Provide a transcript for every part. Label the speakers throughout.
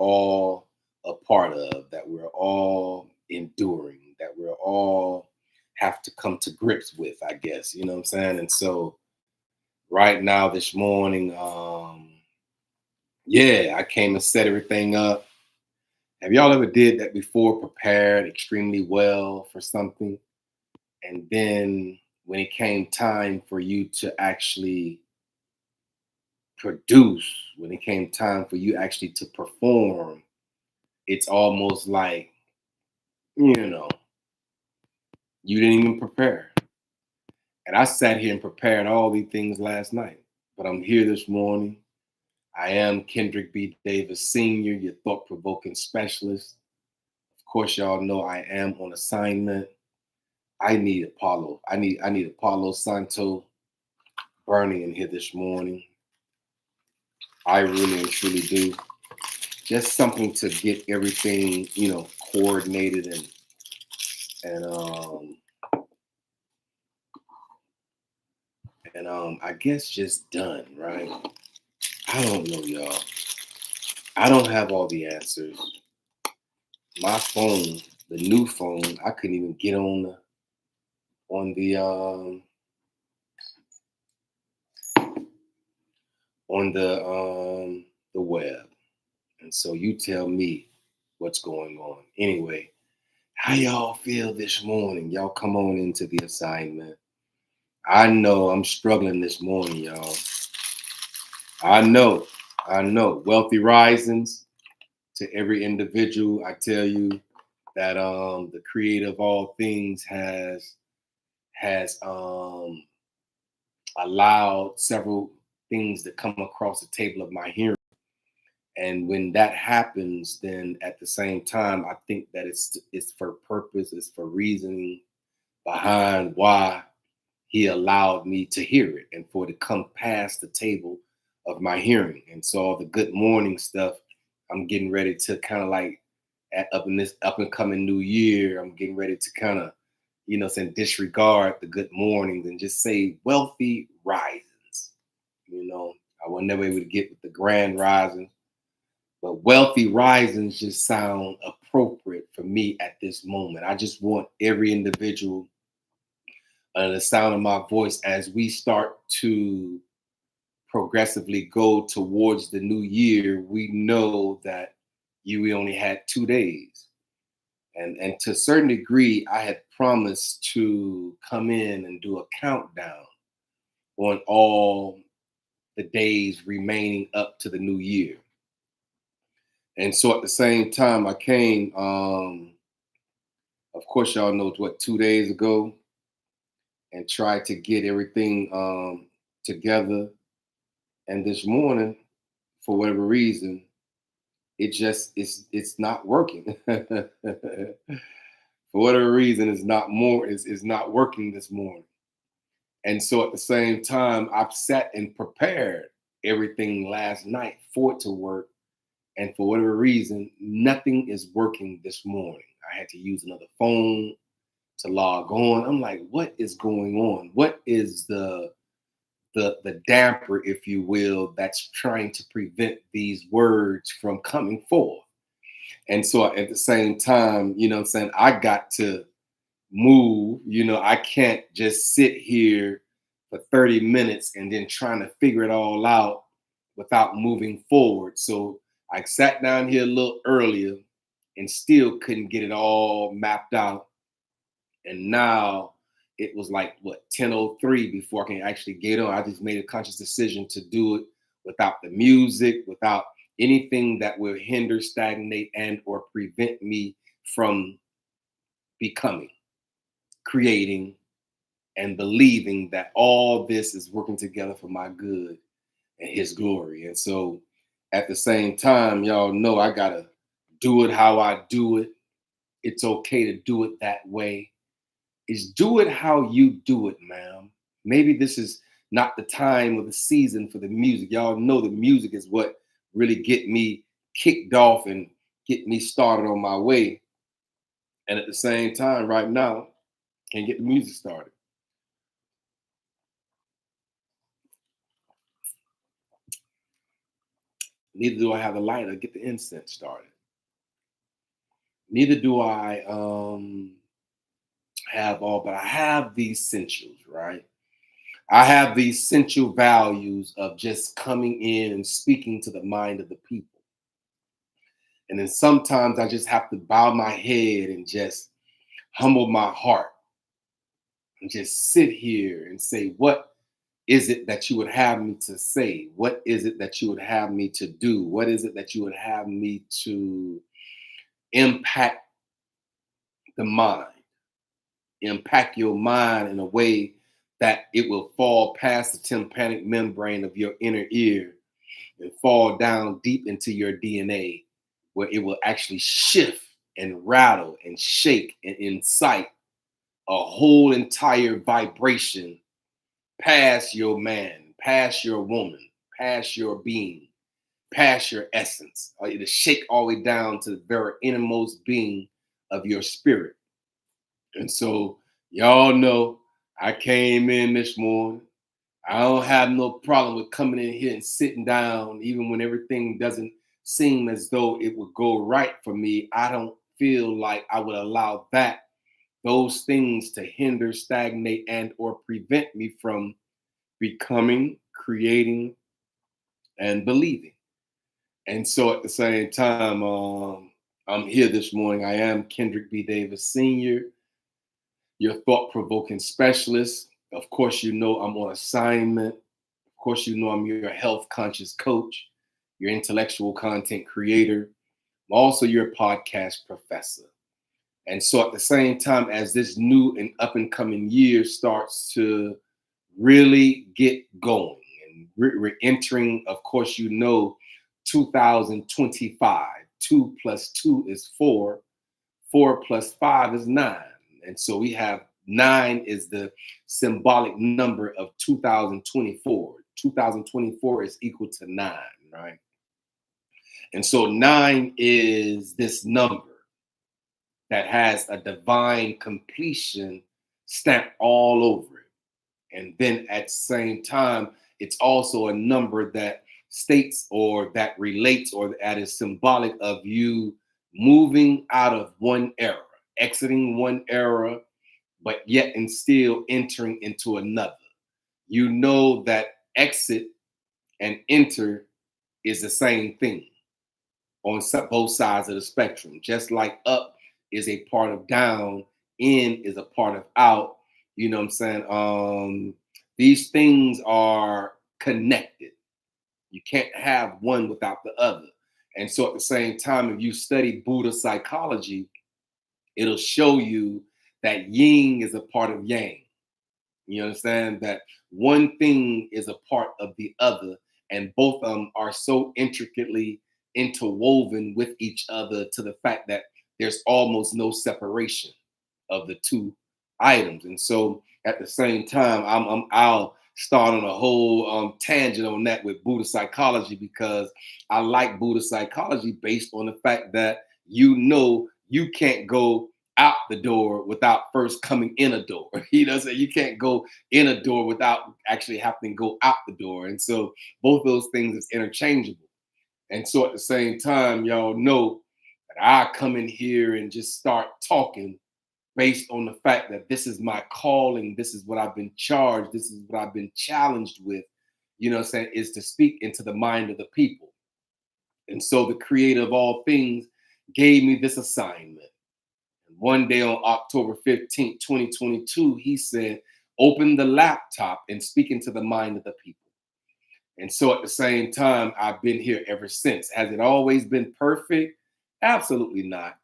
Speaker 1: all a part of, that we're all enduring, that we're all have to come to grips with, I guess, you know what I'm saying? And so right now, this morning, yeah, I came and set everything up. Have y'all ever did that before, prepared extremely well for something? And then when it came time for you to actually produce, when it came time for you actually to perform, it's almost like, you know, you didn't even prepare. And I sat here and prepared all these things last night, but I'm here this morning. I am Kendrick B. Davis Sr., your thought-provoking specialist. Of course, y'all know I am on assignment. I need Apollo. I need Apollo Santo Bernie in here this morning. I really and truly do. Just something to get everything, coordinated and I guess just done, right? I don't know, y'all. I don't have all the answers. My phone, the new phone, I couldn't even get on the web. And so you tell me what's going on. Anyway, how y'all feel this morning? Y'all come on into the assignment. I know I'm struggling this morning, y'all. I know. Wealthy risings to every individual. I tell you that the creator of all things has allowed several things to come across the table of my hearing. And when that happens, then at the same time, I think that it's for purpose, it's for reasoning behind why he allowed me to hear it and for it to come past the table of my hearing. And so all the good morning stuff, I'm getting ready to kind of like up in this up and coming new year, I'm getting ready to kind of, disregard the good mornings and just say wealthy risings. I will never able to get with the grand risings, but wealthy risings just sound appropriate for me at this moment. I just want every individual under the sound of my voice as we start to progressively go towards the new year. We know that we only had 2 days. And to a certain degree, I had promised to come in and do a countdown on all the days remaining up to the new year. And so at the same time, I came, of course, y'all know what, 2 days ago, and tried to get everything together. And this morning, for whatever reason, it's not working. For whatever reason, it's not working this morning. And so at the same time, I've sat and prepared everything last night for it to work. And for whatever reason, nothing is working this morning. I had to use another phone to log on. I'm like, what is going on? What is the damper, if you will, that's trying to prevent these words from coming forth? And so at the same time, I'm saying, I got to move. I can't just sit here for 30 minutes and then trying to figure it all out without moving forward. So I sat down here a little earlier and still couldn't get it all mapped out. And now it was like, 10:03 before I can actually get on. I just made a conscious decision to do it without the music, without anything that will hinder, stagnate, and or prevent me from becoming, creating, and believing that all this is working together for my good and his glory. And so at the same time, y'all know I gotta do it how I do it. It's okay to do it that way. Is do it how you do it, ma'am. Maybe this is not the time or the season for the music. Y'all know the music is what really get me kicked off and get me started on my way. And at the same time, right now, can't get the music started. Neither do I have the lighter. Get the incense started. Neither do I have all, but I have these essentials, right? I have these essential values of just coming in and speaking to the mind of the people. And then sometimes I just have to bow my head and just humble my heart and just sit here and say, what is it that you would have me to say? What is it that you would have me to do? What is it that you would have me to impact the mind? Impact your mind in a way that it will fall past the tympanic membrane of your inner ear and fall down deep into your DNA, where it will actually shift and rattle and shake and incite a whole entire vibration past your man, past your woman, past your being, past your essence. It'll shake all the way down to the very innermost being of your spirit. And so, y'all know I came in this morning. I don't have no problem with coming in here and sitting down, even when everything doesn't seem as though it would go right for me. I don't feel like I would allow those things to hinder, stagnate, and or prevent me from becoming, creating, and believing. And so at the same time, I'm here this morning. I am Kendrick B. Davis Sr., your thought-provoking specialist. Of course, you know I'm on assignment. Of course, you know I'm your health conscious coach, your intellectual content creator. I'm also your podcast professor. And so at the same time as this new and up and coming year starts to really get going, and we're entering, of course, you know, 2025. 2 plus 2 is 4. 4 plus 5 is 9. And so we have 9 is the symbolic number of 2024. 2024 is equal to 9, right? And so 9 is this number that has a divine completion stamped all over it. And then at the same time, it's also a number that states or that relates or that is symbolic of you moving out of one era, exiting one era, but yet and still entering into another. You know that exit and enter is the same thing on both sides of the spectrum. Just like up is a part of down, in is a part of out. You know what I'm saying? These things are connected. You can't have one without the other. And so at the same time, if you study Buddha psychology, it'll show you that yin is a part of yang. You understand that one thing is a part of the other, and both of them are so intricately interwoven with each other to the fact that there's almost no separation of the two items. And so at the same time, I'll start on a whole tangent on that with Buddha psychology, because I like Buddha psychology based on the fact that you know you can't go out the door without first coming in a door. You know, so you can't go in a door without actually having to go out the door. And so both those things is interchangeable. And so at the same time, y'all know that I come in here and just start talking based on the fact that this is my calling, this is what I've been charged, this is what I've been challenged with, you know what I'm saying, is to speak into the mind of the people. And so the creator of all things gave me this assignment. One day on October 15th, 2022, he said, open the laptop and speak into the mind of the people. And so at the same time, I've been here ever since. Has it always been perfect? Absolutely not.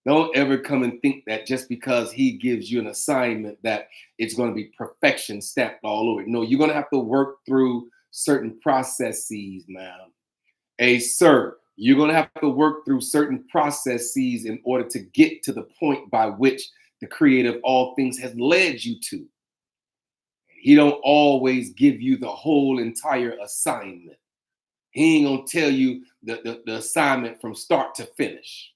Speaker 1: Don't ever come and think that just because he gives you an assignment that it's going to be perfection stamped all over it. No, you're going to have to work through certain processes, man. Hey, sir, you're going to have to work through certain processes in order to get to the point by which the creator of all things has led you to. He don't always give you the whole entire assignment. He ain't going to tell you the assignment from start to finish.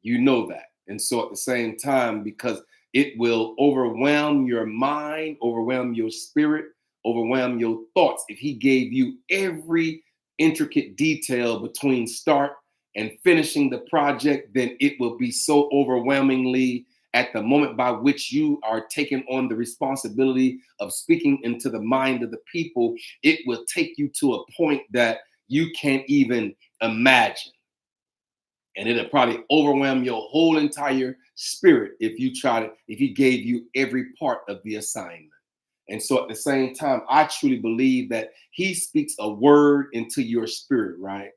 Speaker 1: You know that. And so at the same time, because it will overwhelm your mind, overwhelm your spirit, overwhelm your thoughts. If he gave you every intricate detail between start and finishing the project, then it will be so overwhelmingly at the moment by which you are taking on the responsibility of speaking into the mind of the people. It will take you to a point that you can't even imagine. And it'll probably overwhelm your whole entire spirit if he gave you every part of the assignment. And so at the same time, I truly believe that he speaks a word into your spirit, right?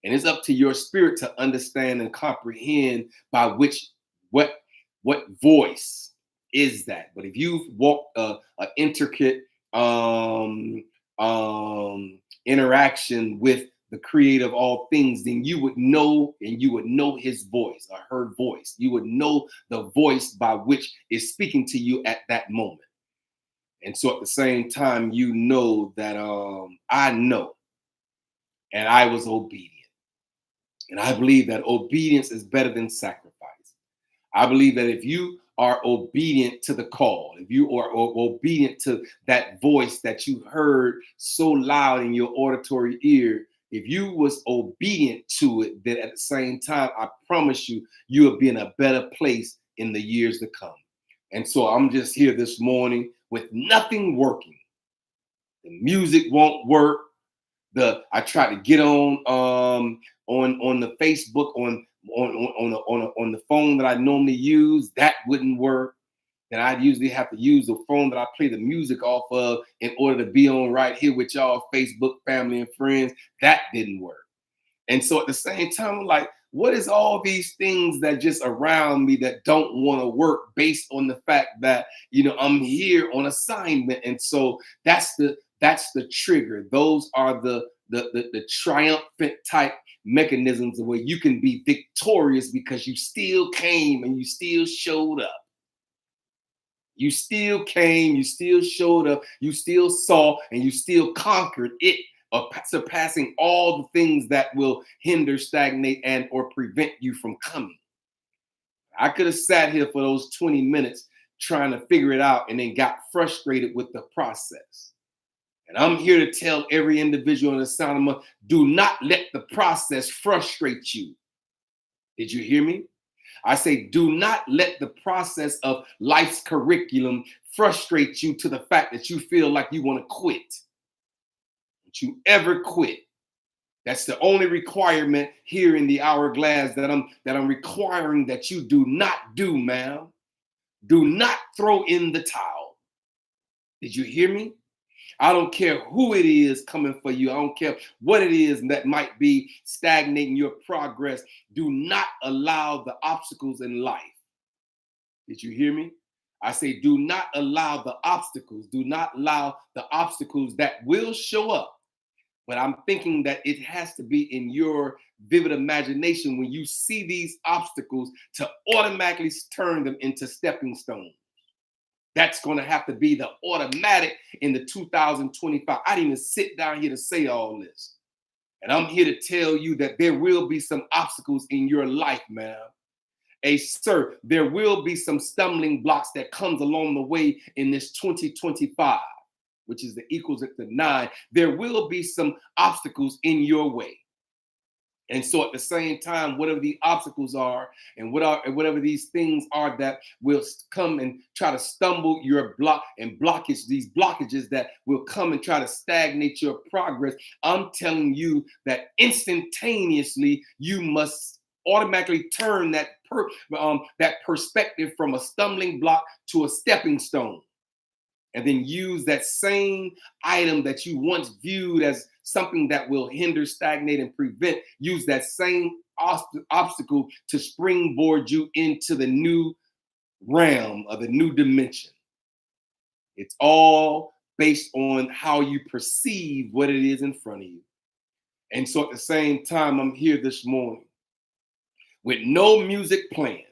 Speaker 1: And it's up to your spirit to understand and comprehend by which what voice is that. But if you've walked a intricate interaction with the creator of all things, then you would know, and you would know his voice or her voice. You would know the voice by which is speaking to you at that moment. And so at the same time, you know that I know, and I was obedient. And I believe that obedience is better than sacrifice. I believe that if you are obedient to the call, if you are obedient to that voice that you heard so loud in your auditory ear, if you was obedient to it, then at the same time, I promise you, you will be in a better place in the years to come. And so I'm just here this morning with nothing working. The music won't work. I tried to get on the Facebook on the phone that I normally use. That wouldn't work. And I'd usually have to use the phone that I play the music off of in order to be on right here with y'all, Facebook, family, and friends. That didn't work. And so at the same time, I'm like, what is all these things that just around me that don't want to work based on the fact that, I'm here on assignment. And so that's the trigger. Those are the triumphant type mechanisms where you can be victorious because you still came and you still showed up. You still came, you still showed up, you still saw, and you still conquered it, surpassing all the things that will hinder, stagnate, and or prevent you from coming. I could have sat here for those 20 minutes trying to figure it out and then got frustrated with the process. And I'm here to tell every individual in the sound of my, do not let the process frustrate you. Did you hear me? I say, do not let the process of life's curriculum frustrate you to the fact that you feel like you want to quit. Don't you ever quit. That's the only requirement here in the Hourglass that I'm requiring that you do not do, ma'am. Do not throw in the towel. Did you hear me? I don't care who it is coming for you. I don't care what it is that might be stagnating your progress. Do not allow the obstacles in life. Did you hear me? I say, do not allow the obstacles. Do not allow the obstacles that will show up. But I'm thinking that it has to be in your vivid imagination when you see these obstacles to automatically turn them into stepping stones. That's going to have to be the automatic in the 2025. I didn't even sit down here to say all this. And I'm here to tell you that there will be some obstacles in your life, ma'am. Sir, there will be some stumbling blocks that comes along the way in this 2025, which is the equals to 9. There will be some obstacles in your way. And so at the same time, whatever the obstacles are and whatever these things are that will come and try to stumble your these blockages that will come and try to stagnate your progress, I'm telling you that instantaneously you must automatically turn that perspective from a stumbling block to a stepping stone. And then use that same item that you once viewed as something that will hinder, stagnate, and prevent, use that same obstacle to springboard you into the new realm of the new dimension. It's all based on how you perceive what it is in front of you. And so at the same time, I'm here this morning with no music playing.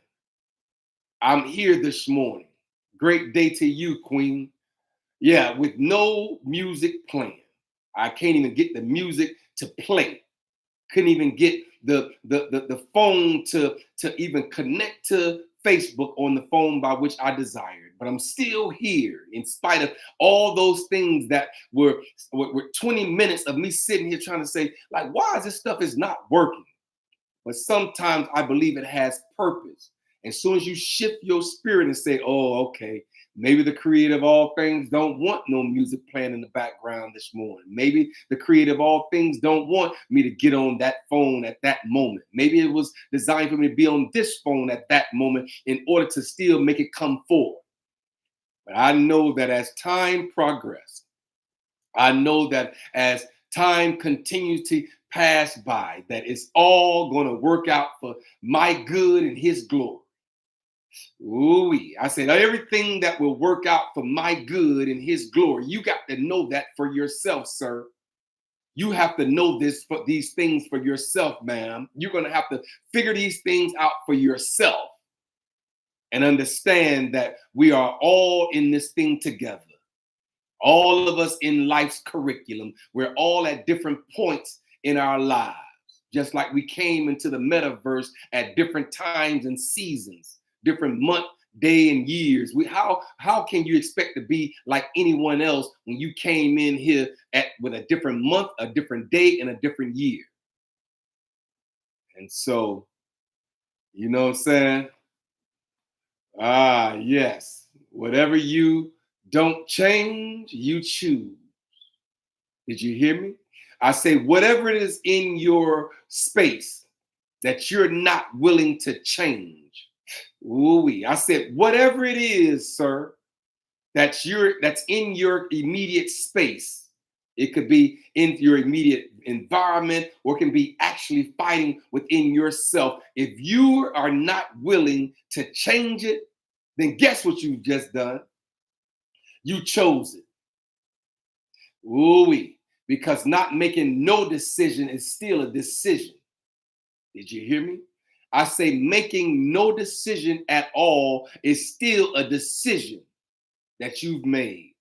Speaker 1: I'm here this morning. Great day to you, Queen. Yeah, with no music playing. I can't even get the music to play. Couldn't even get the phone to even connect to Facebook on the phone by which I desired. but I'm still here in spite of all those things that were 20 minutes of me sitting here trying to say, like, why is this stuff is not working? But sometimes I believe it has purpose. As soon as you shift your spirit and say, oh, okay, maybe the creator of all things don't want no music playing in the background this morning. Maybe the creator of all things don't want me to get on that phone at that moment. Maybe it was designed for me to be on this phone at that moment in order to still make it come forward. But I know that as time progresses, I know that as time continues to pass by, that it's all going to work out for my good and his glory. Ooh-wee. I said everything that will work out for my good and his glory. You got to know that for yourself, sir. You have to know these things for yourself, ma'am. You're going to have to figure these things out for yourself and understand that we are all in this thing together. All of us in life's curriculum. We're all at different points in our lives, just like we came into the metaverse at different times and seasons, different month, day, and years. How can you expect to be like anyone else when you came in here with a different month, a different day, and a different year? And so, you know what I'm saying? Ah, yes. Whatever you don't change, you choose. Did you hear me? I say, whatever it is in your space that you're not willing to change. Ooh-wee. I said, whatever it is, sir, that's in your immediate space. It could be in your immediate environment, or it can be actually fighting within yourself. If you are not willing to change it, then guess what you've just done? You chose it. Ooh-wee. Because not making no decision is still a decision. Did you hear me? I say making no decision at all is still a decision that you've made.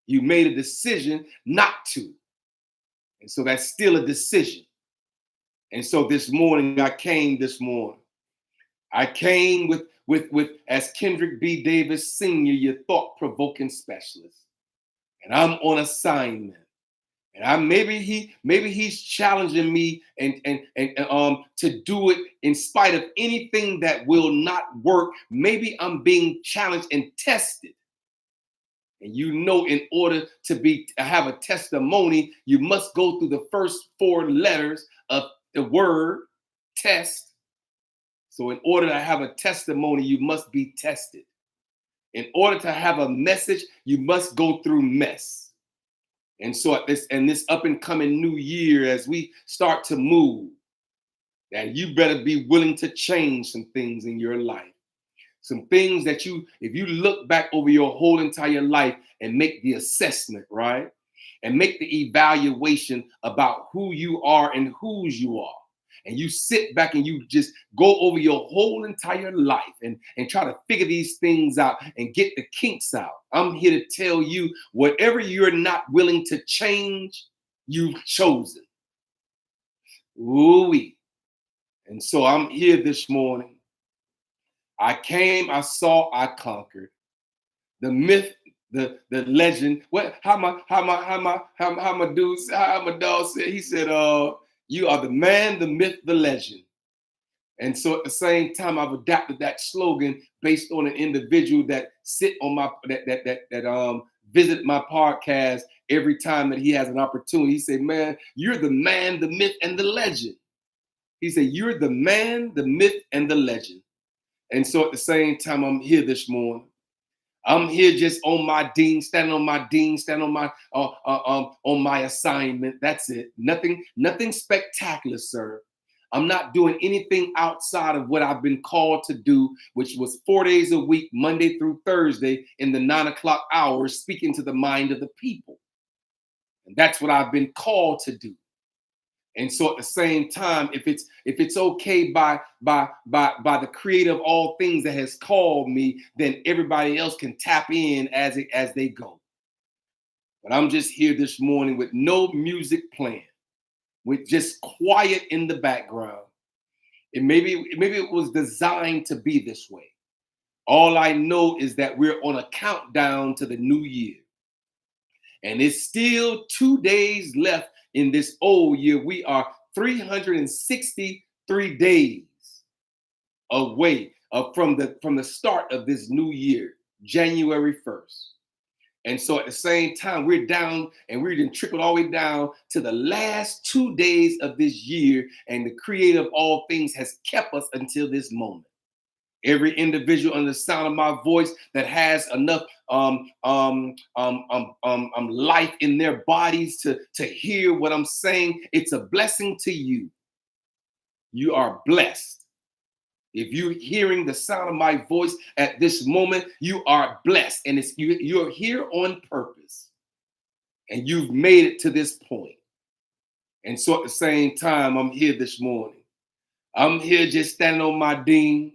Speaker 1: You made a decision not to. And so that's still a decision. And so this morning, I came with as Kendrick B. Davis Sr., your thought-provoking specialist. And I'm on assignment. And maybe he's challenging me and to do it in spite of anything that will not work. Maybe I'm being challenged and tested. And you know, in order to have a testimony, you must go through the first 4 letters of the word test. So in order to have a testimony, you must be tested. In order to have a message, you must go through mess. And so at this up and coming new year, as we start to move, that you better be willing to change some things in your life. Some things that if you look back over your whole entire life and make the assessment, right? And make the evaluation about who you are and whose you are. And you sit back and you just go over your whole entire life and try to figure these things out and get the kinks out. I'm here to tell you, whatever you're not willing to change, you've chosen. Ooh-wee. And so I'm here this morning. I came, I saw, I conquered. The myth, the legend. How my dog said, he said, you are the man, the myth, the legend. And so at the same time, I've adapted that slogan based on an individual that visit my podcast every time that he has an opportunity. He said, man, you're the man, the myth, and the legend. He said, you're the man, the myth, and the legend. And so at the same time, I'm here this morning. I'm here just on my dean, standing on my assignment. That's it. Nothing spectacular, sir. I'm not doing anything outside of what I've been called to do, which was 4 days a week, Monday through Thursday, in the 9 o'clock hours, speaking to the mind of the people. And that's what I've been called to do. And so at the same time, if it's okay by the creator of all things that has called me, then everybody else can tap in as they go. But I'm just here this morning with no music playing, with just quiet in the background. And maybe it was designed to be this way. All I know is that we're on a countdown to the new year. And it's still 2 days left in this old year. We are 363 days away from the start of this new year, January 1st. And so at the same time, we're down and we're then trickled all the way down to the last 2 days of this year. And the creator of all things has kept us until this moment. Every individual under the sound of my voice that has enough life in their bodies to hear what I'm saying, it's a blessing to you. You are blessed. If you're hearing the sound of my voice at this moment, you are blessed. And you're here on purpose. And you've made it to this point. And so at the same time, I'm here this morning. I'm here just standing on my ding.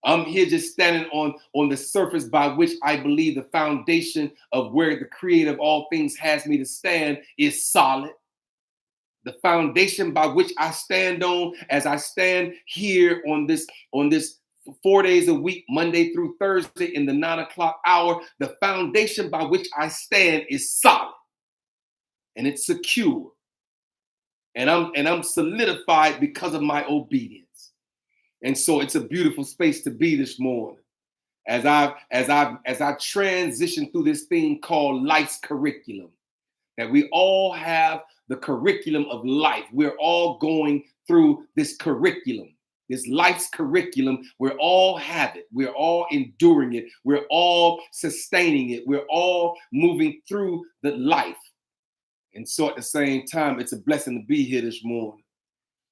Speaker 1: I'm here just standing on the surface by which I believe the foundation of where the creator of all things has me to stand is solid. The foundation by which I stand on as I stand here on this 4 days a week, Monday through Thursday in the 9 o'clock hour, the foundation by which I stand is solid and it's secure. And I'm solidified because of my obedience. And so it's a beautiful space to be this morning as I transition through this thing called life's curriculum. That we all have the curriculum of life. We're all going through this curriculum, this life's curriculum. We all have it. We're all enduring it. We're all sustaining it. We're all moving through the life. And so at the same time, it's a blessing to be here this morning.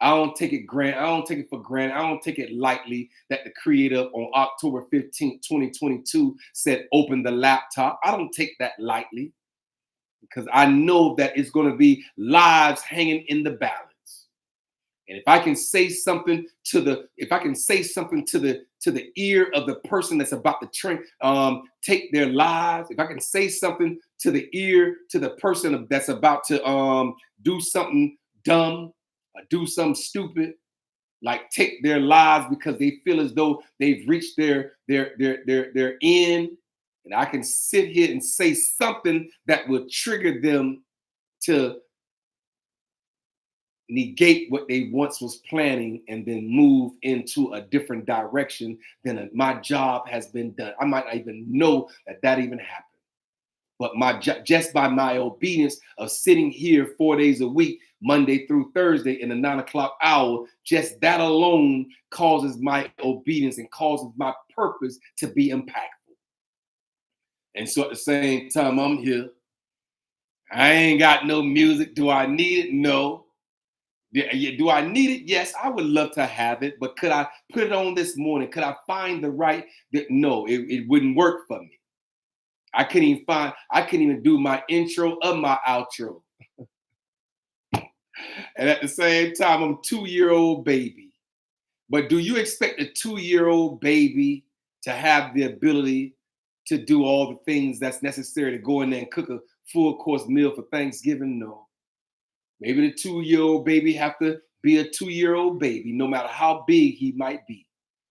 Speaker 1: I don't take it for granted. I don't take it lightly that the creator on October 15th, 2022 said, open the laptop. I don't take that lightly because I know that it's going to be lives hanging in the balance. And if I can say something to the ear of the person that's about to take their lives, if I can say something to the ear to the person that's about to do something dumb, do something stupid, like take their lives because they feel as though they've reached their end, and I can sit here and say something that will trigger them to negate what they once was planning and then move into a different direction than my job has been done. I might not even know that even happened. But just by my obedience of sitting here 4 days a week, Monday through Thursday in the 9 o'clock hour, just that alone causes my obedience and causes my purpose to be impactful. And so at the same time, I'm here. I ain't got no music. Do I need it? No. Do I need it? Yes, I would love to have it. But could I put it on this morning? Could I find the right? No, it wouldn't work for me. I couldn't even do my intro or my outro. And at the same time, I'm a 2-year-old baby. But do you expect a 2-year-old baby to have the ability to do all the things that's necessary to go in there and cook a full course meal for Thanksgiving? No. Maybe the 2-year-old baby have to be a 2-year-old baby, no matter how big he might be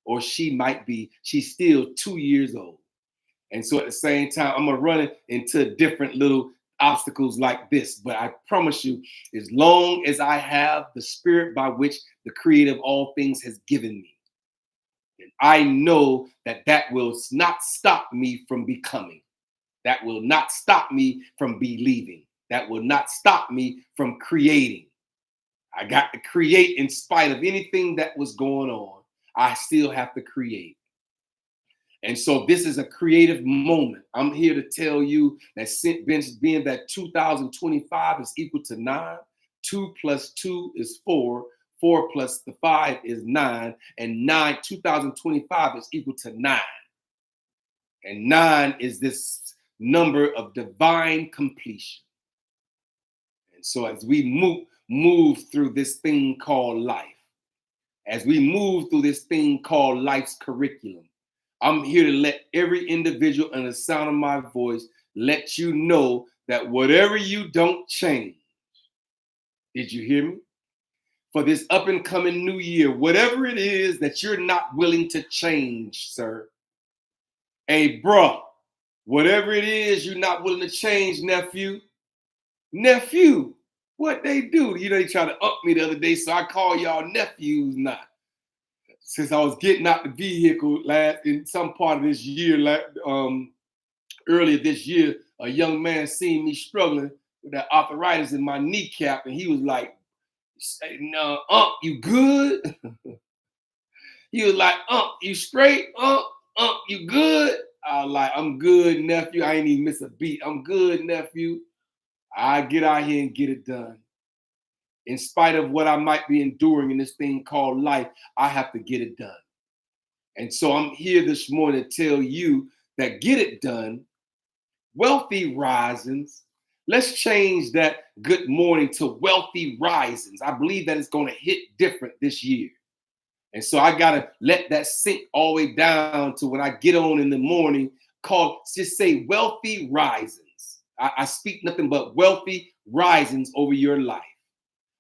Speaker 1: or she might be. She's still 2 years old. And so at the same time, I'm going to run into different little obstacles like this. But I promise you, as long as I have the spirit by which the creator of all things has given me, and I know that will not stop me from becoming. That will not stop me from believing. That will not stop me from creating. I got to create in spite of anything that was going on. I still have to create. And so this is a creative moment. I'm here to tell you that being that 2025 is equal to 9, 2 plus 2 is 4, 4 plus the 5 is 9, and 2025 is equal to 9. And 9 is this number of divine completion. And so as we move through this thing called life, as we move through this thing called life's curriculum, I'm here to let every individual in the sound of my voice let you know that whatever you don't change, did you hear me? For this up and coming new year, whatever it is that you're not willing to change, sir, Hey, bro, whatever it is you're not willing to change, nephew, what they do? You know, they try to up me the other day, so I call y'all nephews now. Since I was getting out the vehicle in some part of this year, earlier this year, a young man seen me struggling with that arthritis in my kneecap, and he was like, "No, you good?" He was like, you straight? You good?" I was like, "I'm good, nephew. I ain't even miss a beat. I'm good, nephew. I get out here and get it done. In spite of what I might be enduring in this thing called life, I have to get it done." And so I'm here this morning to tell you that get it done, wealthy risings. Let's change that good morning to wealthy risings. I believe that it's going to hit different this year. And so I got to let that sink all the way down to when I get on in the morning, just say wealthy risings. I speak nothing but wealthy risings over your life.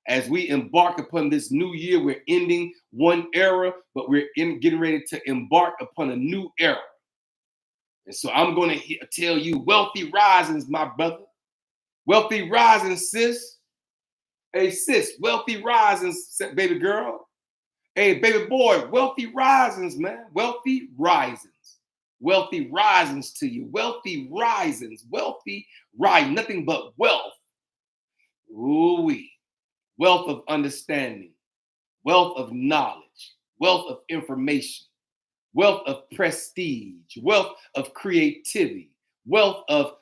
Speaker 1: As we embark upon this new year, we're ending one era, but we're getting ready to embark upon a new era. And so I'm going to tell you wealthy risings, my brother. Wealthy risings, sis. Hey, sis, wealthy risings, baby girl. Hey, baby boy, wealthy risings, man. Wealthy risings. Wealthy risings to you. Wealthy risings. Wealthy rise. Nothing but wealth. Ooh-wee. Wealth of understanding. Wealth of knowledge. Wealth of information. Wealth of prestige. Wealth of creativity. Wealth of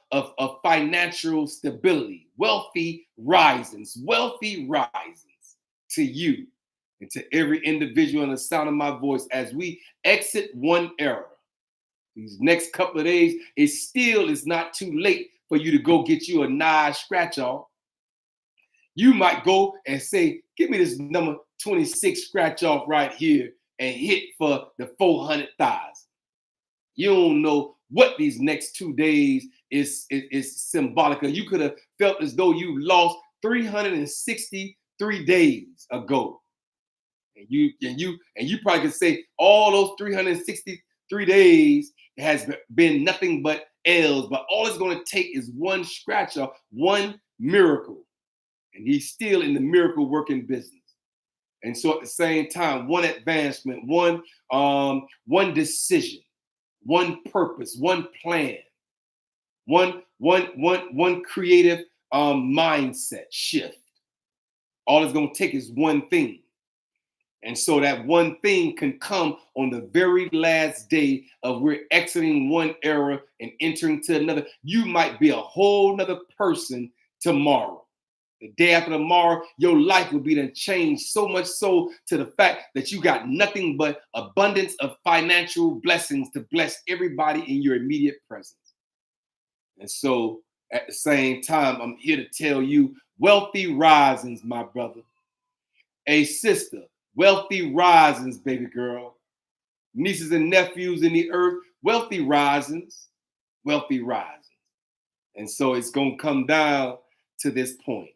Speaker 1: financial stability. Wealthy risings. Wealthy risings to you and to every individual in the sound of my voice as we exit one era. These next couple of days, it still is not too late for you to go get you a nice scratch off. You might go and say, "Give me this number 26 scratch off right here," and hit for the 400,000. You don't know what these next 2 days is symbolic of. You could have felt as though you lost 363 days ago. And you probably could say all those 363 days has been nothing but L's, but all it's going to take is one scratch off, one miracle. And he's still in the miracle working business. And so at the same time, one advancement, one decision, one purpose, one plan, one creative mindset shift. All it's going to take is one thing. And so that one thing can come on the very last day of we're exiting one era and entering to another. You might be a whole nother person tomorrow. The day after tomorrow, your life will be then changed so much so to the fact that you got nothing but abundance of financial blessings to bless everybody in your immediate presence. And so at the same time, I'm here to tell you wealthy risings, my brother. A sister, wealthy risings, baby girl. Nieces and nephews in the earth, wealthy risings, wealthy risings. And so it's going to come down to this point.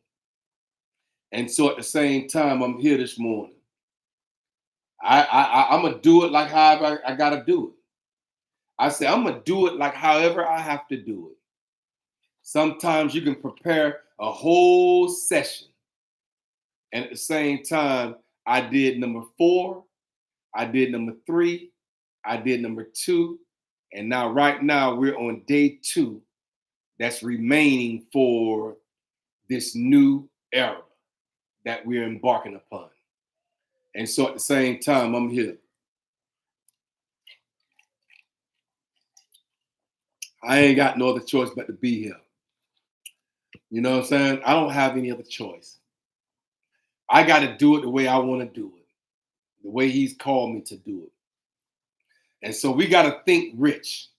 Speaker 1: And so at the same time, I'm here this morning. I'm going to do it like however I got to do it. I say, I'm going to do it like however I have to do it. Sometimes you can prepare a whole session. And at the same time, I did number 4, I did number 3, I did number 2, and now right now we're on day 2 that's remaining for this new era that we're embarking upon. And so at the same time, I'm here. I ain't got no other choice but to be here. You know what I'm saying? I don't have any other choice. I got to do it the way I want to do it, the way he's called me to do it. And so we got to think rich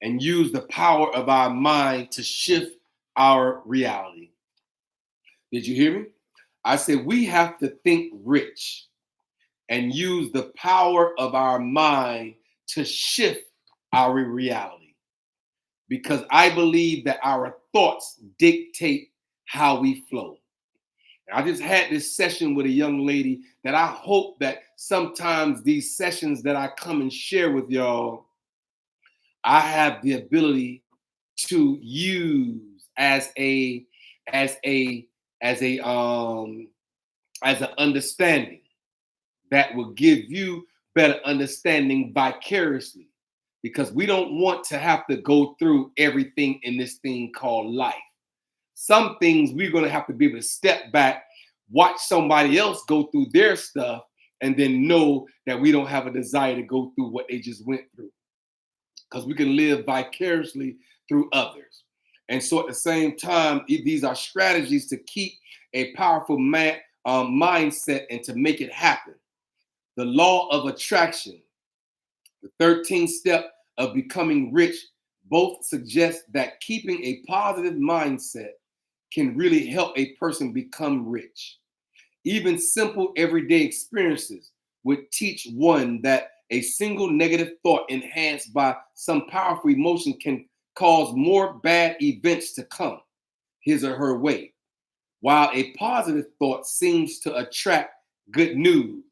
Speaker 1: and use the power of our mind to shift our reality. Did you hear me? I said we have to think rich and use the power of our mind to shift our reality. Because I believe that our thoughts dictate how we flow. I just had this session with a young lady that I hope that sometimes these sessions that I come and share with y'all I have the ability to use as a as a as an understanding that will give you better understanding vicariously, because we don't want to have to go through everything in this thing called life. Some things we're going to have to be able to step back, watch somebody else go through their stuff, and then know that we don't have a desire to go through what they just went through, because we can live vicariously through others. And so at the same time, these are strategies to keep a powerful mindset and to make it happen. The law of attraction, the 13th step of becoming rich, both suggest that keeping a positive mindset can really help a person become rich. Even simple everyday experiences would teach one that a single negative thought enhanced by some powerful emotion can cause more bad events to come his or her way, while a positive thought seems to attract good news.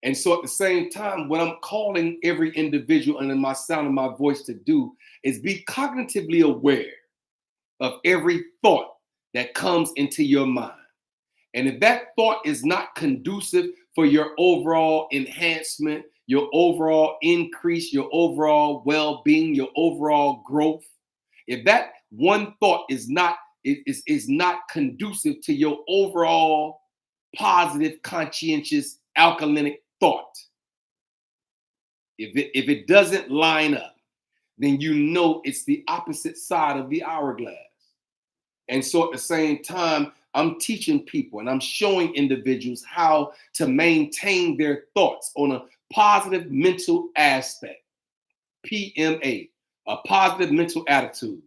Speaker 1: And so at the same time, what I'm calling every individual and in my sound of my voice to do is be cognitively aware of every thought that comes into your mind. And if that thought is not conducive for your overall enhancement, your overall increase, your overall well-being, your overall growth, if that one thought is not conducive to your overall positive, conscientious, alkalinic thought, if it doesn't line up, then you know it's the opposite side of the hourglass. And so at the same time, I'm teaching people and I'm showing individuals how to maintain their thoughts on a positive mental aspect, PMA, a positive mental attitude.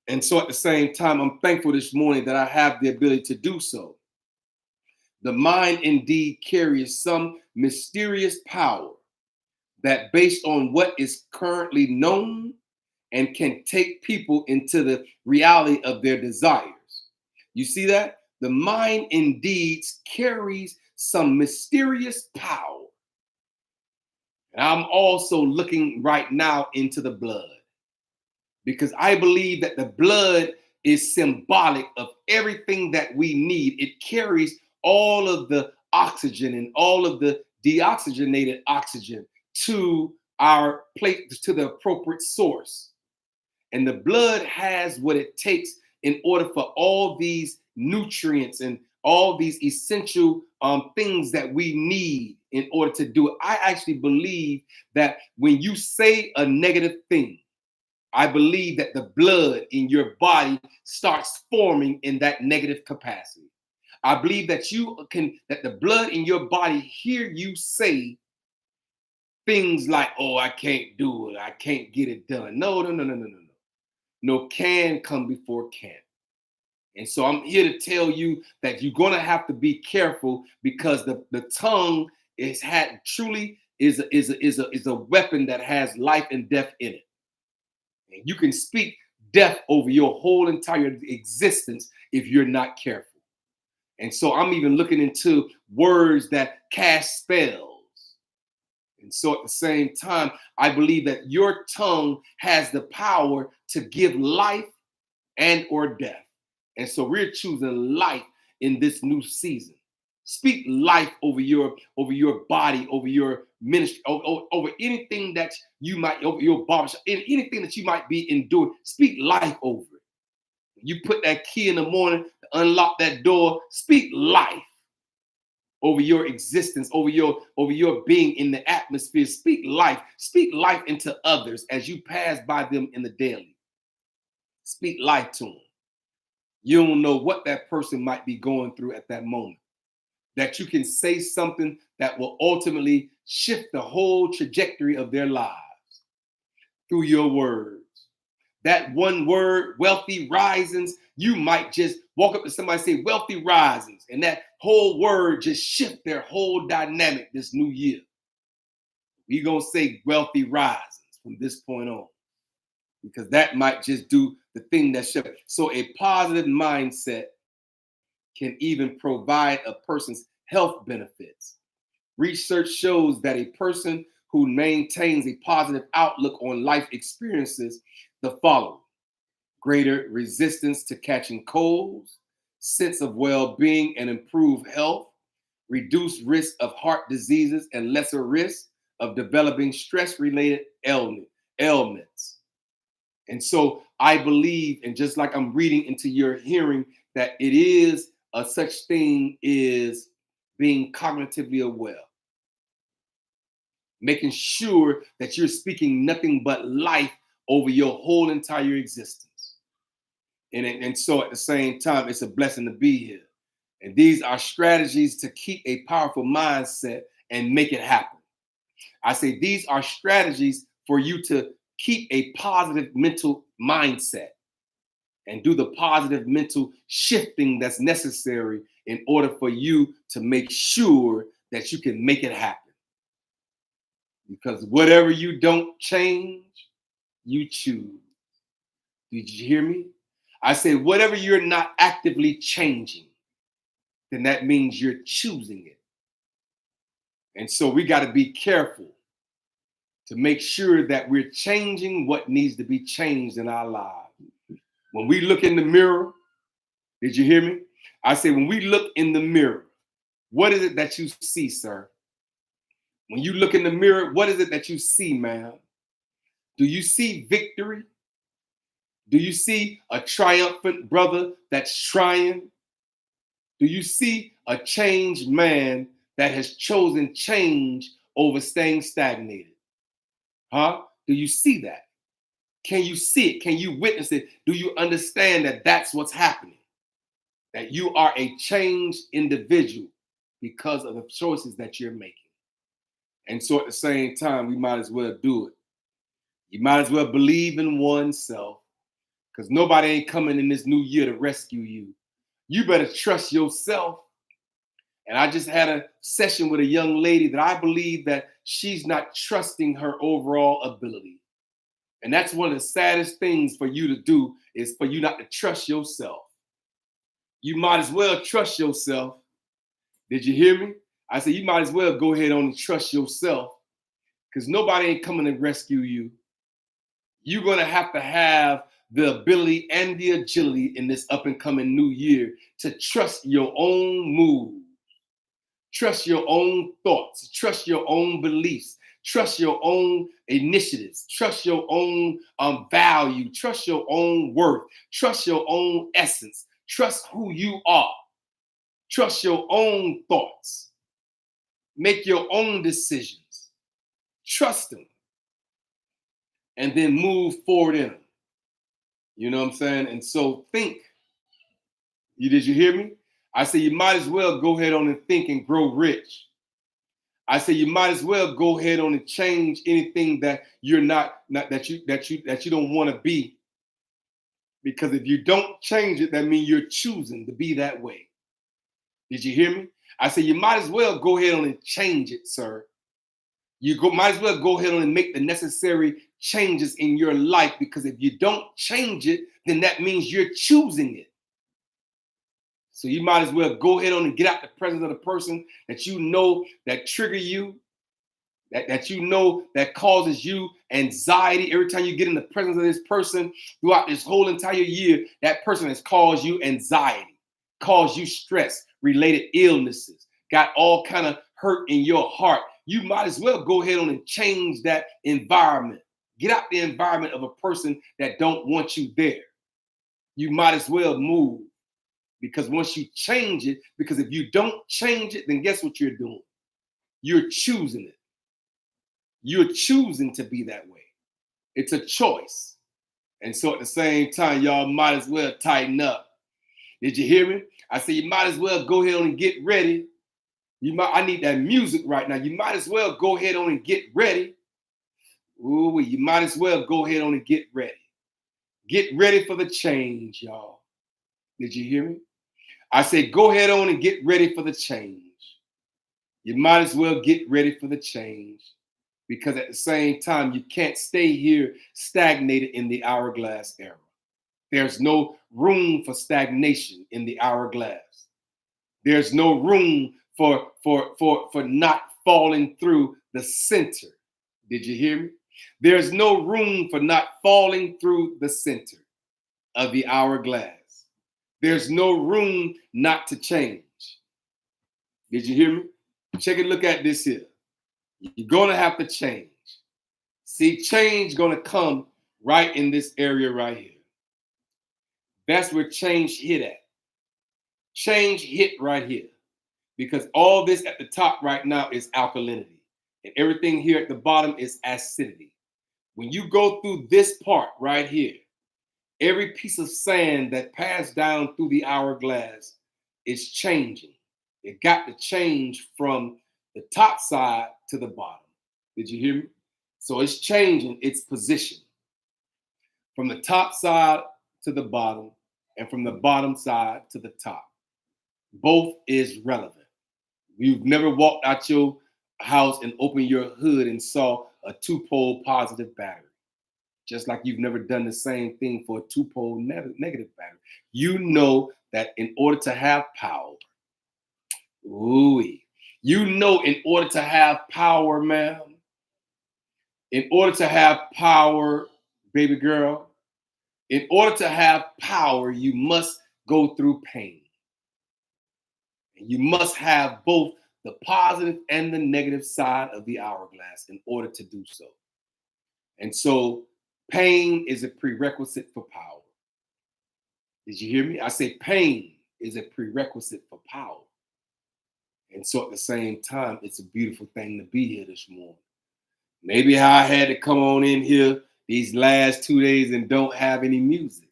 Speaker 1: And so at the same time, I'm thankful this morning that I have the ability to do so. The mind indeed carries some mysterious power that, based on what is currently known, and can take people into the reality of their desires. You see that? The mind indeed carries some mysterious power. And I'm also looking right now into the blood, because I believe that the blood is symbolic of everything that we need. It carries all of the oxygen and all of the deoxygenated oxygen to our plate, to the appropriate source. And the blood has what it takes in order for all these nutrients and all these essential things that we need in order to do it. I actually believe that when you say a negative thing, I believe that the blood in your body starts forming in that negative capacity. I believe that that the blood in your body hear you say things like, oh, I can't do it, I can't get it done. No. No, can come before can. And so I'm here to tell you that you're going to have to be careful, because the tongue is a weapon that has life and death in it. And you can speak death over your whole entire existence if you're not careful. And so I'm even looking into words that cast spells. And so at the same time, I believe that your tongue has the power to give life and or death. And so we're choosing life in this new season. Speak life over your body, over your ministry, over anything that you might, over your barbershop, anything that you might be enduring. Speak life over it. You put that key in the morning to unlock that door. Speak life over your existence, over your being in the atmosphere. Speak life into others as you pass by them in the daily. Speak life to them. You don't know what that person might be going through at that moment, that you can say something that will ultimately shift the whole trajectory of their lives through your words. That one word, wealthy risings, you might just walk up to somebody and say, wealthy risings, and that whole word just shift their whole dynamic this new year. We're going to say wealthy risings from this point on, because that might just do the thing that shift. So a positive mindset can even provide a person's health benefits. Research shows that a person who maintains a positive outlook on life experiences the following: greater resistance to catching colds, sense of well-being and improved health, reduced risk of heart diseases, and lesser risk of developing stress-related ailments. And so I believe, and just like I'm reading into your hearing, that it is a such thing is being cognitively aware, making sure that you're speaking nothing but life over your whole entire existence. And so at the same time, it's a blessing to be here. And these are strategies to keep a powerful mindset and make it happen. I say these are strategies for you to keep a positive mental mindset and do the positive mental shifting that's necessary in order for you to make sure that you can make it happen. Because whatever you don't change, you choose. Did you hear me? I say whatever you're not actively changing, then that means you're choosing it. And so we got to be careful to make sure that we're changing what needs to be changed in our lives. When we look in the mirror, did you hear me? I say, when we look in the mirror, what is it that you see, sir? When you look in the mirror, what is it that you see, ma'am? Do you see victory? Do you see a triumphant brother that's trying? Do you see a changed man that has chosen change over staying stagnated? Huh? Do you see that? Can you see it? Can you witness it? Do you understand that that's what's happening? That you are a changed individual because of the choices that you're making. And so at the same time, we might as well do it. You might as well believe in oneself, because nobody ain't coming in this new year to rescue you. You better trust yourself. And I just had a session with a young lady that I believe that she's not trusting her overall ability. And that's one of the saddest things for you to do, is for you not to trust yourself. You might as well trust yourself. Did you hear me? I said, you might as well go ahead on and trust yourself, because nobody ain't coming to rescue you. You're going to have the ability and the agility in this up and coming new year to trust your own mood, trust your own thoughts, trust your own beliefs, trust your own initiatives, trust your own value, trust your own worth, trust your own essence, trust who you are, trust your own thoughts, make your own decisions, trust them, and then move forward in them. You know what I'm saying? And so think. Did you hear me? I say you might as well go ahead on and think and grow rich. I say you might as well go ahead on and change anything that you're not that you don't want to be. Because if you don't change it, that means you're choosing to be that way. Did you hear me? I say you might as well go ahead on and change it, sir. Might as well go ahead on and make the necessary changes in your life, because if you don't change it, then that means you're choosing it. So you might as well go ahead on and get out the presence of the person that you know that trigger you, that you know that causes you anxiety. Every time you get in the presence of this person throughout this whole entire year, that person has caused you anxiety, caused you stress, related illnesses, got all kind of hurt in your heart. You might as well go ahead on and change that environment. Get out the environment of a person that don't want you there. You might as well move, because once you change it, because if you don't change it, then guess what you're doing? You're choosing it. You're choosing to be that way. It's a choice. And so at the same time, y'all might as well tighten up. Did you hear me? I said you might as well go ahead on and get ready. I need that music right now. You might as well go ahead on and get ready. Ooh, you might as well go ahead on and get ready. Get ready for the change, y'all. Did you hear me? I say go ahead on and get ready for the change. You might as well get ready for the change, because at the same time, you can't stay here stagnated in the hourglass era. There's no room for stagnation in the hourglass. There's no room for not falling through the center. Did you hear me? There's no room for not falling through the center of the hourglass. There's no room not to change. Did you hear me? Check it, look at this here. You're going to have to change. See, change going to come right in this area right here. That's where change hit at. Change hit right here. Because all this at the top right now is alkalinity. And everything here at the bottom is acidity. When you go through this part right here, every piece of sand that passed down through the hourglass is changing. It got to change from the top side to the bottom. Did you hear me? So it's changing its position from the top side to the bottom and from the bottom side to the top. Both is relevant. You've never walked out your house and opened your hood and saw a 2-pole positive battery. Just like you've never done the same thing for a 2-pole negative battery. You know that in order to have power, you know in order to have power, ma'am, in order to have power, baby girl, in order to have power, you must go through pain. And you must have both the positive and the negative side of the hourglass in order to do so. And so pain is a prerequisite for power. Did you hear me? I say pain is a prerequisite for power. And so at the same time, it's a beautiful thing to be here this morning. Maybe how I had to come on in here these last 2 days and don't have any music.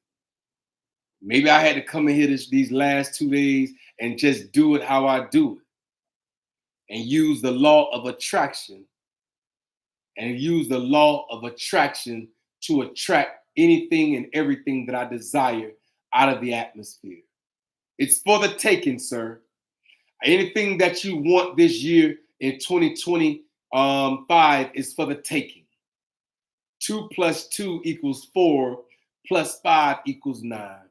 Speaker 1: Maybe I had to come in here these last 2 days and just do it how I do it. And use the law of attraction. And use the law of attraction to attract anything and everything that I desire out of the atmosphere. It's for the taking, sir. Anything that you want this year in 2025 is for the taking. 2 + 2 = 4 + 5 = 9.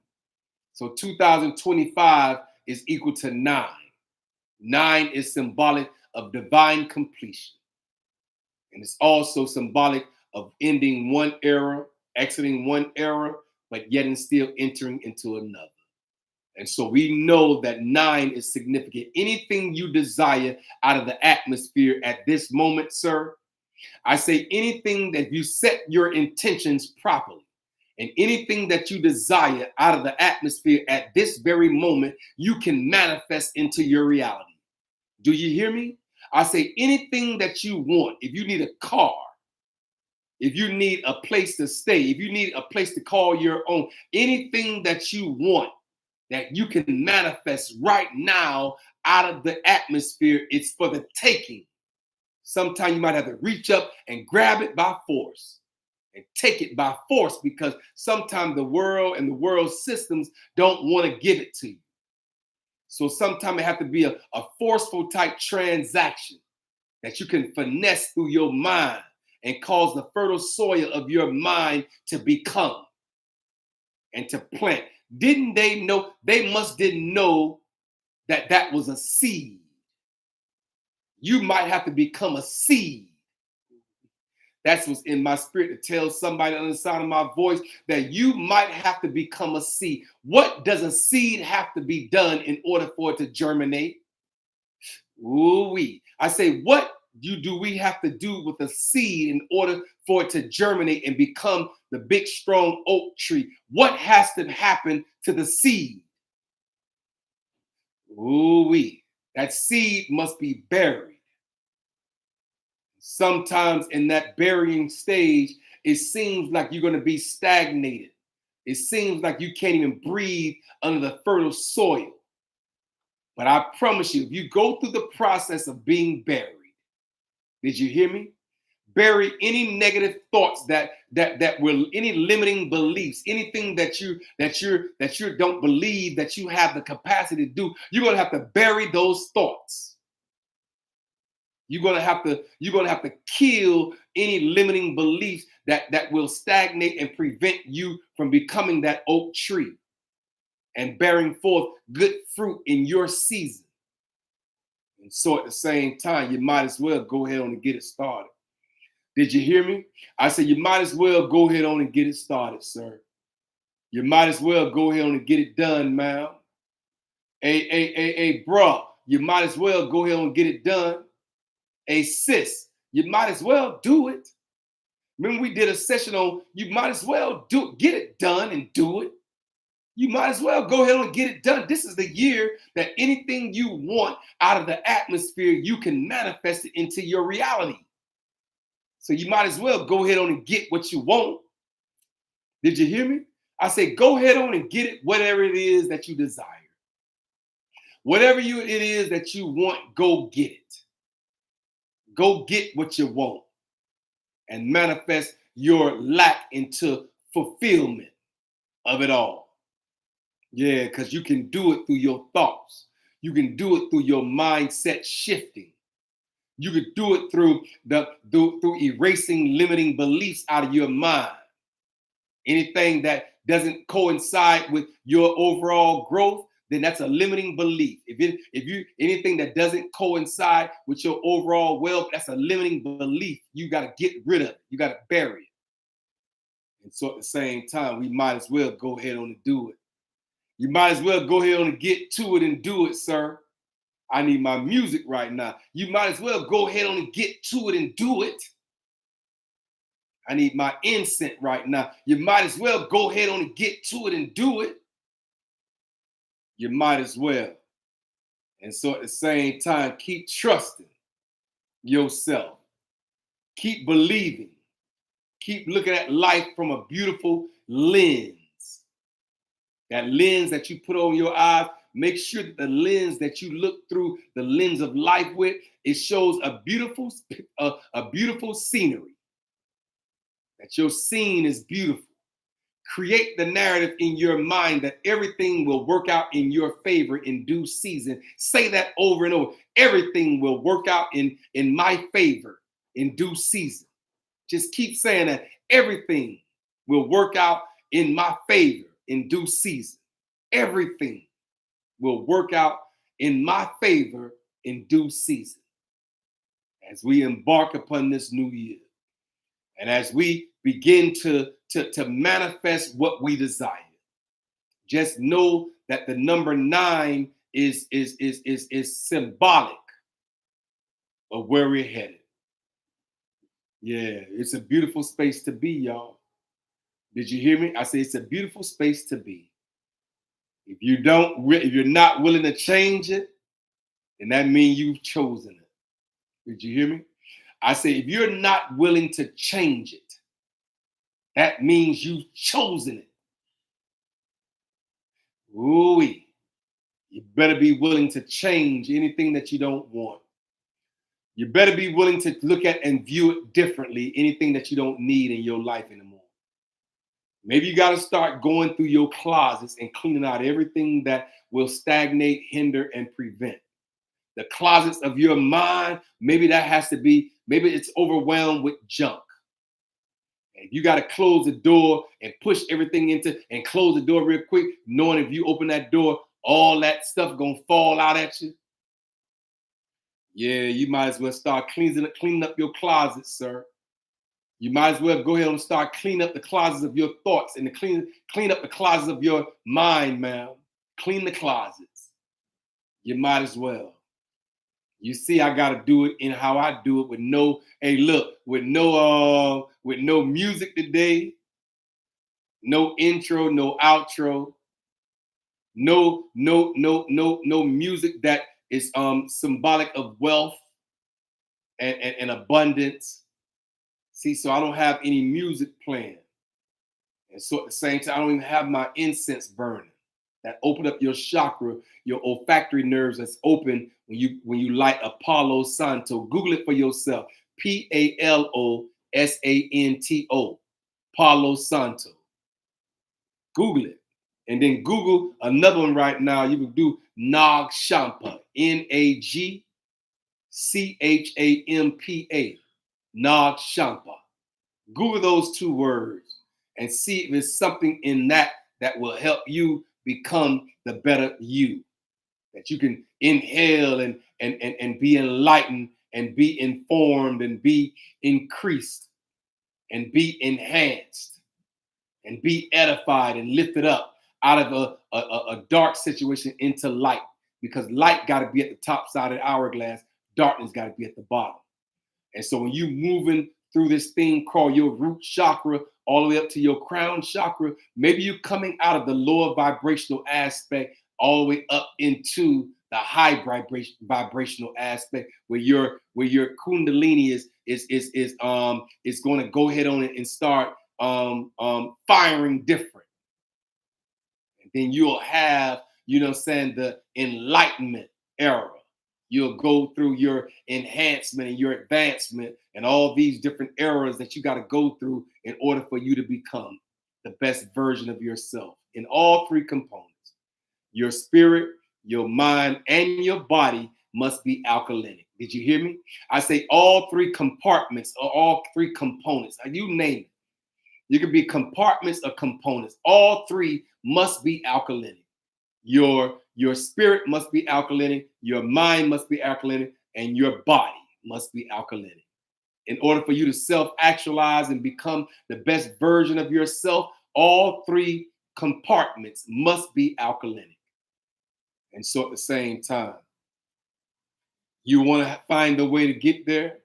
Speaker 1: So 2025 is equal to 9. 9 is symbolic of divine completion. And it's also symbolic of ending one era, exiting one era, but yet and still entering into another. And so we know that 9 is significant. Anything you desire out of the atmosphere at this moment, sir, I say anything that you set your intentions properly and anything that you desire out of the atmosphere at this very moment, you can manifest into your reality. Do you hear me? I say anything that you want, if you need a car, if you need a place to stay, if you need a place to call your own, anything that you want that you can manifest right now out of the atmosphere, it's for the taking. Sometimes you might have to reach up and grab it by force and take it by force because sometimes the world and the world's systems don't want to give it to you. So sometimes it has to be a forceful type transaction that you can finesse through your mind and cause the fertile soil of your mind to become and to plant. Didn't they know? They didn't know that that was a seed. You might have to become a seed. That's what's in my spirit to tell somebody on the side of my voice that you might have to become a seed. What does a seed have to be done in order for it to germinate? Ooh-wee. I say, what do we have to do with a seed in order for it to germinate and become the big, strong oak tree? What has to happen to the seed? Ooh-wee. That seed must be buried. Sometimes in that burying stage, it seems like you're going to be stagnated. It seems like you can't even breathe under the fertile soil. But I promise you, if you go through the process of being buried, did you hear me? Bury any negative thoughts that will, any limiting beliefs, anything that you don't believe that you have the capacity to do. You're going to have to bury those thoughts. You're gonna have to kill any limiting beliefs that will stagnate and prevent you from becoming that oak tree and bearing forth good fruit in your season. And so at the same time, you might as well go ahead on and get it started. Did you hear me? I said, you might as well go ahead on and get it started, sir. You might as well go ahead on and get it done, ma'am. Hey, bruh, you might as well go ahead and get it done. Hey, sis, you might as well do it. Remember we did a session on you might as well get it done and do it. You might as well go ahead and get it done. This is the year that anything you want out of the atmosphere, you can manifest it into your reality. So you might as well go ahead on and get what you want. Did you hear me? I said, go ahead on and get it, whatever it is that you desire. Whatever it is that you want, go get it. Go get what you want and manifest your lack into fulfillment of it all. Yeah, because you can do it through your thoughts. You can do it through your mindset shifting. You could do it through erasing limiting beliefs out of your mind. Anything that doesn't coincide with your overall growth, then that's a limiting belief. If anything that doesn't coincide with your overall wealth, that's a limiting belief. You got to get rid of it. You got to bury it. And so at the same time, we might as well go ahead on and do it. You might as well go ahead on and get to it and do it, sir. I need my music right now. You might as well go ahead on and get to it and do it. I need my incense right now. You might as well go ahead on and get to it and do it. You might as well. And so at the same time, keep trusting yourself. Keep believing. Keep looking at life from a beautiful lens. That lens that you put on your eyes, make sure that the lens that you look through the lens of life with, it shows a beautiful scenery. That your scene is beautiful. Create the narrative in your mind that everything will work out in your favor in due season. Say that over and over. Everything will work out in my favor in due season. Just keep saying that everything will work out in my favor in due season. Everything will work out in my favor in due season. As we embark upon this new year, and as we begin to manifest what we desire, just know that the number 9 is symbolic of where we're headed. Yeah, it's a beautiful space to be, y'all. Did you hear me? I say it's a beautiful space to be. If you're not willing to change it, then that means you've chosen it. Did you hear me? I say if you're not willing to change it, that means you've chosen it. Ooh-wee. You better be willing to change anything that you don't want. You better be willing to look at and view it differently, anything that you don't need in your life anymore. Maybe you got to start going through your closets and cleaning out everything that will stagnate, hinder, and prevent. The closets of your mind, maybe it's overwhelmed with junk. And you got to close the door and push everything and close the door real quick, knowing if you open that door, all that stuff going to fall out at you. Yeah, you might as well start cleaning up your closet, sir. You might as well go ahead and start cleaning up the closets of your thoughts and clean up the closets of your mind, ma'am. Clean the closets. You might as well. You see, I got to do it in how I do it with no music today, no intro, no outro, no music that is symbolic of wealth and abundance. See, so I don't have any music playing. And so at the same time, I don't even have my incense burning. That open up your chakra, your olfactory nerves that's open when you light a Palo Santo. Google it for yourself. Palosanto. Palo Santo. Google it. And then Google another one right now. You can do Nag Champa. Nagchampa. Nag Champa. Google those 2 words and see if there's something in that will help you become the better you. That you can inhale and be enlightened and be informed and be increased and be enhanced and be edified and lifted up out of a dark situation into light, because light got to be at the top side of the hourglass, darkness got to be at the bottom. And so when you moving through this thing called your root chakra all the way up to your crown chakra, maybe you're coming out of the lower vibrational aspect all the way up into the high vibrational aspect where your kundalini is going to go ahead on it and start firing different. And then you'll have, the enlightenment era. You'll go through your enhancement and your advancement and all these different eras that you got to go through in order for you to become the best version of yourself in all three components. Your spirit, your mind, and your body must be alkalinic. Did you hear me? I say all three compartments or all three components. You name it. You can be compartments or components. All three must be alkalinic. Your spirit must be alkalinic, your mind must be alkalinic, and your body must be alkalinic. In order for you to self-actualize and become the best version of yourself, all three compartments must be alkalinic. And so at the same time, you want to find a way to get there?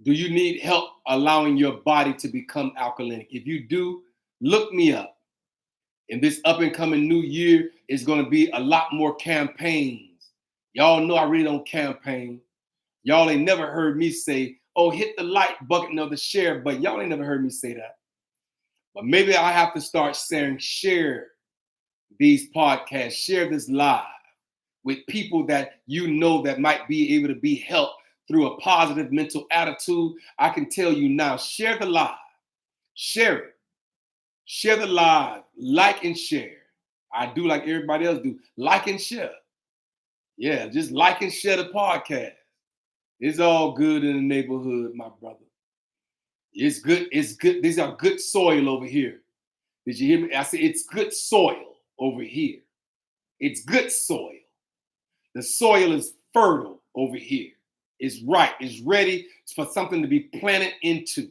Speaker 1: Do you need help allowing your body to become alkalinic? If you do, look me up. In this up and coming new year, it's going to be a lot more campaigns. Y'all know I really don't campaign. Y'all ain't never heard me say, oh, hit the like button or the share button. Y'all ain't never heard me say that. But maybe I have to start saying, share these podcasts, share this live with people that you know that might be able to be helped through a positive mental attitude. I can tell you now, share the live, share it. Share the live, like and share. I do like everybody else do. Like and share. Yeah, just like and share the podcast. It's all good in the neighborhood, my brother. It's good. It's good. These are good soil over here. Did you hear me? I said it's good soil over here. It's good soil. The soil is fertile over here. It's right. It's ready for something to be planted into.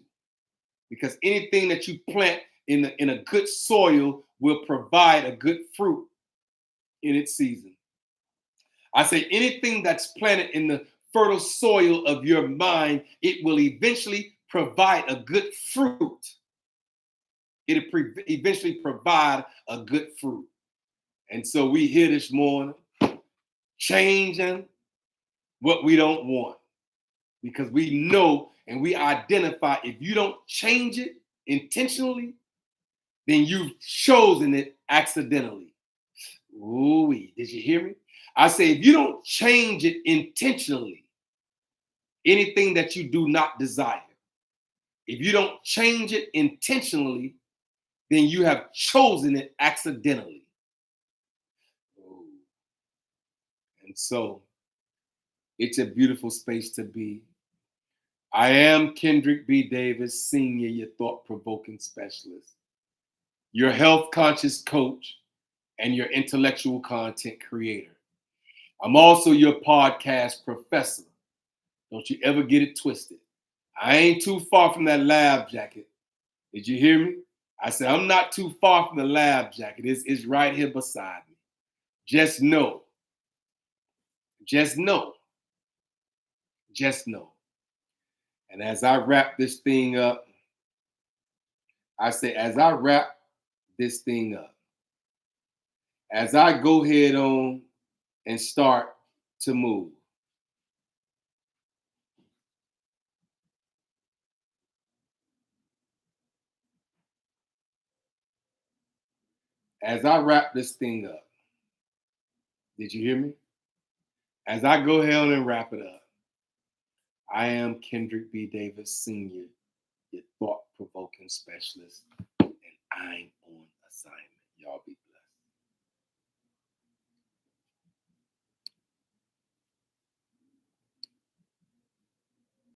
Speaker 1: Because anything that you plant in a good soil will provide a good fruit in its season. I say anything that's planted in the fertile soil of your mind, it will eventually provide a good fruit. It'll eventually provide a good fruit. And so we here this morning changing what we don't want, because we know and we identify if you don't change it intentionally, then you've chosen it accidentally. Ooh, did you hear me? I say, if you don't change it intentionally, anything that you do not desire, if you don't change it intentionally, then you have chosen it accidentally. Ooh. And so it's a beautiful space to be. I am Kendrick B. Davis, Senior, your thought-provoking specialist, your health conscious coach, and your intellectual content creator. I'm also your podcast professor. Don't you ever get it twisted. I ain't too far from that lab jacket. Did you hear me? I said, I'm not too far from the lab jacket. It's right here beside me. Just know. Just know. Just know. And as I wrap this thing up, I say, as I wrap this thing up, as I go head on and start to move, as I wrap this thing up, did you hear me? As I go ahead and wrap it up, I am Kendrick B. Davis, Senior, your thought-provoking specialist, and I'm on assignment. Y'all be